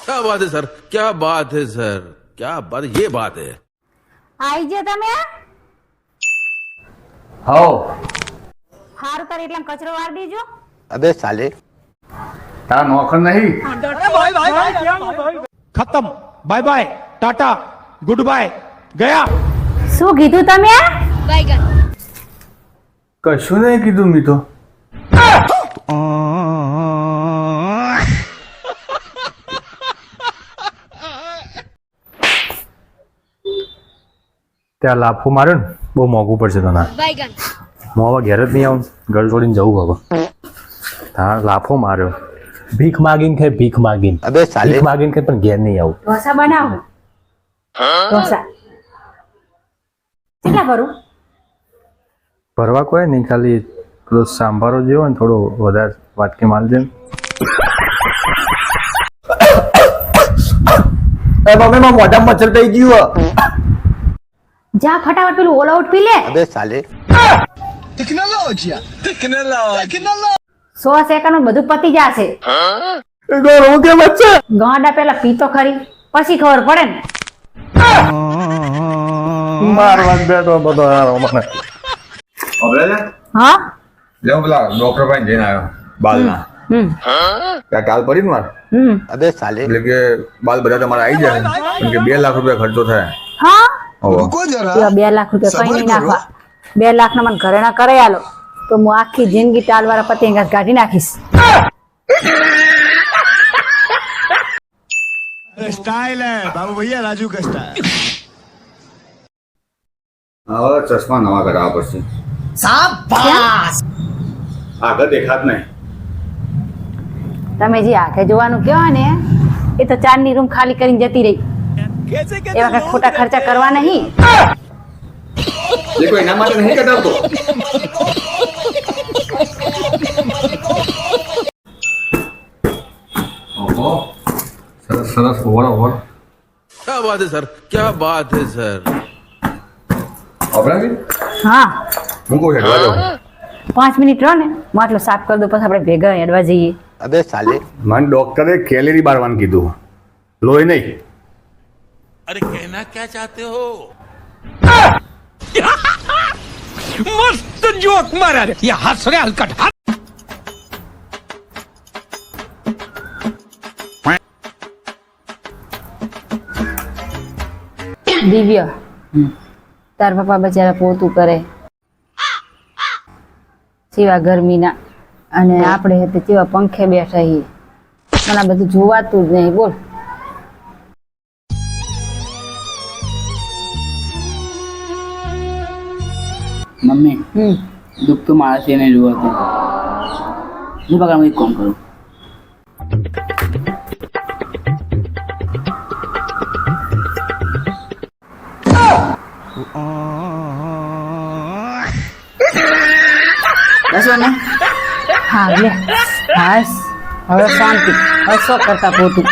क्या बात है सर, क्या बात है सर, क्या बात, ये बात है। આઈ ગયા તમે? હો હારું તારે એટલે કચરો વાર દેજો. अबे साले તારા નોકર નહીં. खत्म, bye bye, tata, goodbye, गया. શું કીધું તમે? કશું નહીં કીધું મી તો. ત્યાં લાફો માર્યો ને બહુ મોંઘું પડશે તને. હું હવે ઘેર જ નહીં આવું, ઘર છોડીને જવું હવે. હા લાફો માર્યો, ભીખ માગીને ખાય, ભીખ માગીને. अबे साले ભીખ માગીને ખાય પણ ઘેર નહીં આવું. ઢોસા બનાવો. ઢોસા કેટલા ભરું? ભરવા કોઈ નહીં, ખાલી પેલો સાંભારો જેવો ને થોડો વધારે વાટકી મારજે. મમ્મી માં મોઢા મચ્છર થઈ ગયું. જા ફટાફટ પેલું ઓલ આઉટ પી લે. अबे साले 100 સેકન્ડ બધું પતી જશે. ગોળું કે બચ્ચે ગાંડા પેલા પીતો ખરી પછી ખબર પડે ને. મારવા જ બેઠો બધો હારો મને. હા લેવો પેલા ડોક્ટર પાસે જઈને આવ્યો બાલના. ત્યાં કાલ પડી ને મારે, अबे साले એટલે કે બાલ બધા તમારા આવી જાય, કેમ કે 2 લાખ રૂપિયા ખર્ચો થાય. હા ઓહો. એવા 2 લાખ રૂપિયા કઈ નહીં નાખવા. 2 લાખ ના મને ઘરે ના કરે આલો તો હું આખી જિંદગી ટાલવાળા પતિ કાઢી નાખીશ. स्टाइल है बाबू भैया, राजू का स्टाइल. હવે ચશ્મા નવા કરાવવા પડશે. આગળ દેખાત નહીં. તમે જે આંખે જોવાનું કહો ને એ તો 4ની રૂમ ખાલી કરીને જતી રહી. એવા કઈ ખોટા ખર્ચા કરવા નહીં. એ કોઈ એના માટે નહીં કટાવતો. ઓહો સરસ સરસ, ઓવર ઓવર. क्या बात है सर, क्या बात है सर। અપરાધી હા હું કોઈ હેડવા જાઉં. 5 મિનિટ રહો ને હું આટલો સાફ કરી દઉં પછી આપણે ભેગા હેડવા જઈએ. अबे साले મને ડોક્ટરે કેલેરી બારવાનું કીધું, લોહી નહીં. अरे कहना क्या चाहते हो। मस्त जोक मारा रे, ये हंस रे हलकट. દિવ્ય તાર પપ્પા બચારા પોતું કરે સેવા ગરમીના, અને આપણે તે કેવા પંખે બેઠા છીએ. મને આ બધું જોવાતું જ નહીં. બોલ મમ્મી દુઃખ તો મારા છે નહીં જોવાતું. હું બગાડ એક કામ કરું. બસ ને હા લે હાસ હવે શાંતિ. હવે શું કરતા પોતું